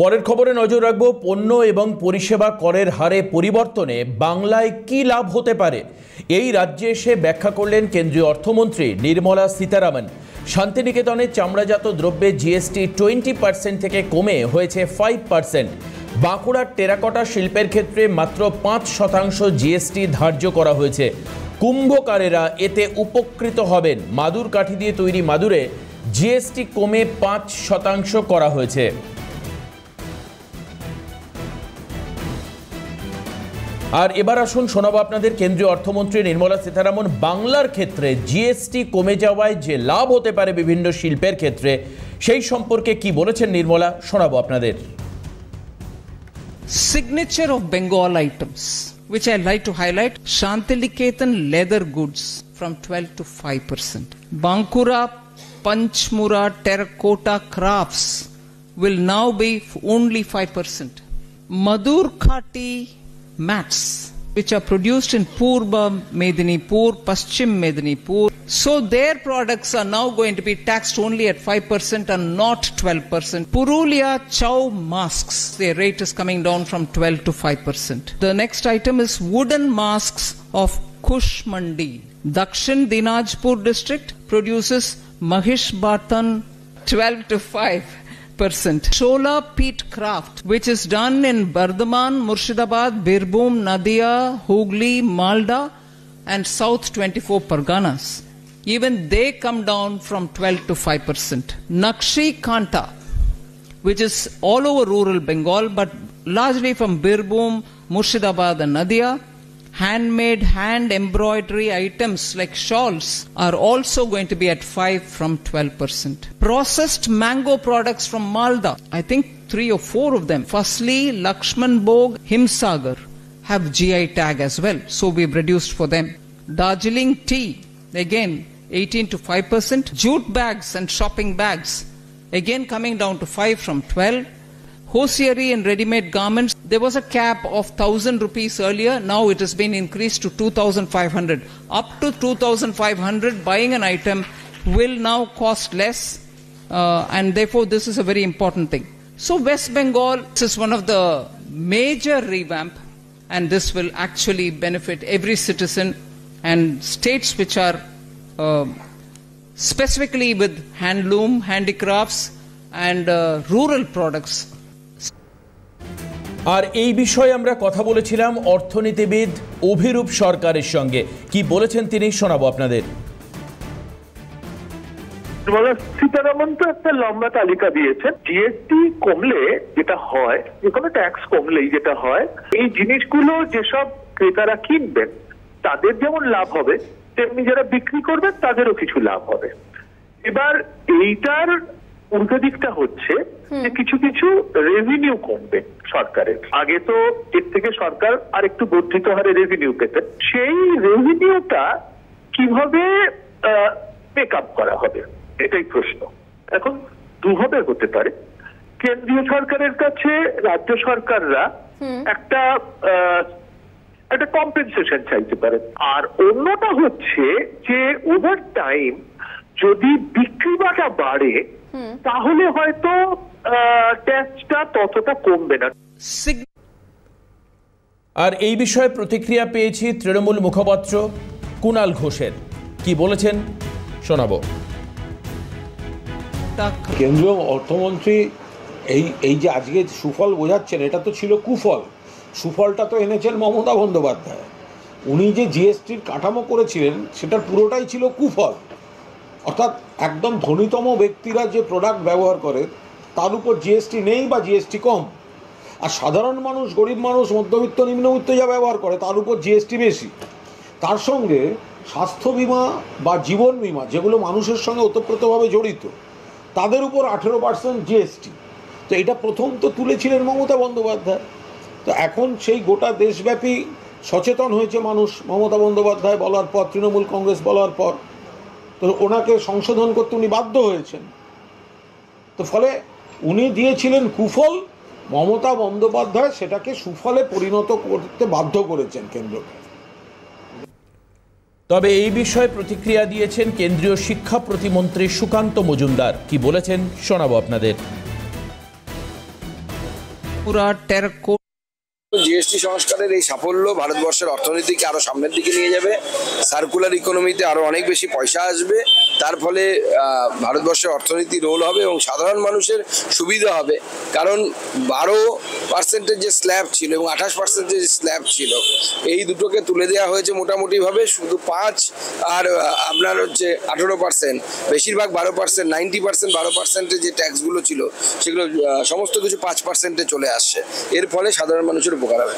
পরের খবরে নজর রাখব, পণ্য এবং পরিষেবা করের হারে পরিবর্তনে বাংলায় কি লাভ হতে পারে। এই রাজ্যে এসে ব্যাখ্যা করলেন কেন্দ্রীয় অর্থমন্ত্রী নির্মলা সীতারামন। শান্তিনিকেতনে চামড়াজাত দ্রব্যে জিএসটি 20% থেকে কমে হয়েছে 5%। বাঁকুড়ার টেরাকোটা শিল্পের ক্ষেত্রে মাত্র 5% জিএসটি ধার্য করা হয়েছে। কুম্ভকারেরা এতে উপকৃত হবেন। মাদুর কাঠি দিয়ে তৈরি মাদুরে জিএসটি কমে 5% করা হয়েছে। আর এবার আসুন শোনাবো আপনাদের কেন্দ্রীয় অর্থমন্ত্রী নির্মলা সীতারামন বাংলার ক্ষেত্রে জিএসটি কমে যাওয়ায় যে লাভ হতে পারে বিভিন্ন শিল্পের ক্ষেত্রে সেই সম্পর্কে কি বলেছেন নির্মলা, শোনাবো আপনাদের। Signature of Bengal items, which I like to highlight: Shantiniketan leather goods from 12 to 5%. Bankura Panchmura terracotta crafts will now be only 5%. Madur Khati mats, which are produced in Purba Medinipur, Paschim Medinipur, so their products are now going to be taxed only at 5% and not 12%. Purulia Chow masks, their rate is coming down from 12 to 5%. The next item is wooden masks of Kush Mandi. Dakshin Dinajpur district produces Mahish Batan 12 to 5%. Solar peat craft, which is done in Bardhaman, Murshidabad, Birbhum, Nadia, Hooghly, Malda and South 24 Parganas. Even they come down from 12 to 5%. Nakshi Kanta, which is all over rural Bengal but largely from Birbhum, Murshidabad and Nadia. Handmade hand embroidery items like shawls are also going to be at 5 from 12%. Processed mango products from Malda, I think 3 or 4 of them, Fasli, Lakshman Bog, Himsagar, have GI tag as well, so we've reduced for them. Darjeeling tea, again 18 to 5%. Jute bags and shopping bags, again coming down to 5 from 12. Hosiery and ready-made garments, there was a cap of 1,000 rupees earlier. Now it has been increased to 2,500. Up to 2,500, buying an item will now cost less, and therefore this is a very important thing. So West Bengal, this is one of the major revamp, and this will actually benefit every citizen, and states which are specifically with handloom, handicrafts and rural products. আর এই বিষয়ে আমরা কথা বলেছিলাম অর্থনীতিবিদ অভিরূপ সরকারের সঙ্গে। কি বলেছেন তিনি, শোনাবো আপনাদের। সীতারামন তো একটা লম্বা তালিকা দিয়েছেন। জিএসটি কমলে যেটা হয়, যে কোনো ট্যাক্স কমলেই যেটা হয়, এই জিনিসগুলো যেসব ক্রেতারা কিনবেন তাদের যেমন লাভ হবে, তেমনি যারা বিক্রি করবেন তাদেরও কিছু লাভ হবে। এবার এইটার উল্টো দিকটা হচ্ছে যে কিছু কিছু রেভিনিউ কমবে সরকারের। আগে তো এর থেকে সরকার আর একটু বর্ধিত হারে রেভিনিউ পেতেন, সেই রেভিনিউটা কিভাবে মেক আপ করা হবে এটাই প্রশ্ন। এখন দুভাবে হতে পারে। কেন্দ্রীয় সরকারের কাছে রাজ্য সরকাররা একটা কম্পেনসেশন চাইতে পারে, আর অন্যটা হচ্ছে যে ওভার টাইম যদি বিক্রি বাটা বাড়ে তাহলে হয়তো ট্যাক্সটা ততটা কমবে না। আর এই বিষয়ে প্রতিক্রিয়া পেয়েছি তৃণমূল মুখপাত্র কুণাল ঘোষের। কি বলেছেন শোনাবো। কেন্দ্রীয় অর্থমন্ত্রী এই যে আজকে সুফল বোঝাচ্ছেন, এটা তো ছিল কুফল। সুফলটা তো এনেছেন মমতা বন্দ্যোপাধ্যায়। উনি যে জিএসটির কাঠামো করেছিলেন সেটার পুরোটাই ছিল কুফল। অর্থাৎ একদম ধনীতম ব্যক্তিরা যে প্রোডাক্ট ব্যবহার করে তার উপর জিএসটি নেই বা জিএসটি কম, আর সাধারণ মানুষ, গরিব মানুষ, মধ্যবিত্ত, নিম্নবিত্ত যা ব্যবহার করে তার উপর জিএসটি বেশি। তার সঙ্গে স্বাস্থ্য বিমা বা জীবন বিমা, যেগুলো মানুষের সঙ্গে ওতপ্রোতভাবে জড়িত, তাদের উপর 18% জিএসটি। তো এটা প্রথম তো তুলেছিলেন মমতা বন্দ্যোপাধ্যায়। তো এখন সেই গোটা দেশব্যাপী সচেতন হয়েছে মানুষ মমতা বন্দ্যোপাধ্যায় বলার পর, তৃণমূল কংগ্রেস বলার পর। তো ওনাকে সংশোধন করতে উনি বাধ্য হয়েছেন। তো ফলে উনি দিয়েছিলেন কুফল, মমতা বন্দ্যোপাধ্যায় সেটাকে সুফলে পরিণত করতে বাধ্য করেছেন কেন্দ্রকে। তবে এই বিষয়ে প্রতিক্রিয়া দিয়েছেন কেন্দ্রীয় শিক্ষা প্রতিমন্ত্রী সুকান্ত মজুমদার। কি বলেছেন শোনাবো আপনাদের। Panchmura, terracotta. জিএসটি সংস্কারের এই সাফল্য ভারতবর্ষের অর্থনীতিকে আরো সামনের দিকে নিয়ে যাবে, সার্কুলার ইকোনমিতে আরো অনেক বেশি পয়সা আসবে, তার ফলে ভারতবর্ষের অর্থনীতি রোল হবে এবং সাধারণ মানুষের সুবিধা হবে। কারণ 12% যে স্ল্যাব ছিল এবং 28% যে স্ল্যাব ছিল, এই দুটোকে তুলে দেওয়া হয়েছে মোটামুটিভাবে, শুধু 5 আর আপনার হচ্ছে 18%, বেশিরভাগ 12%, 90% 12%-এর যে ট্যাক্সগুলো ছিল সেগুলো সমস্ত কিছু 5%-এ চলে আসছে। এর ফলে সাধারণ মানুষের উপকার হবে।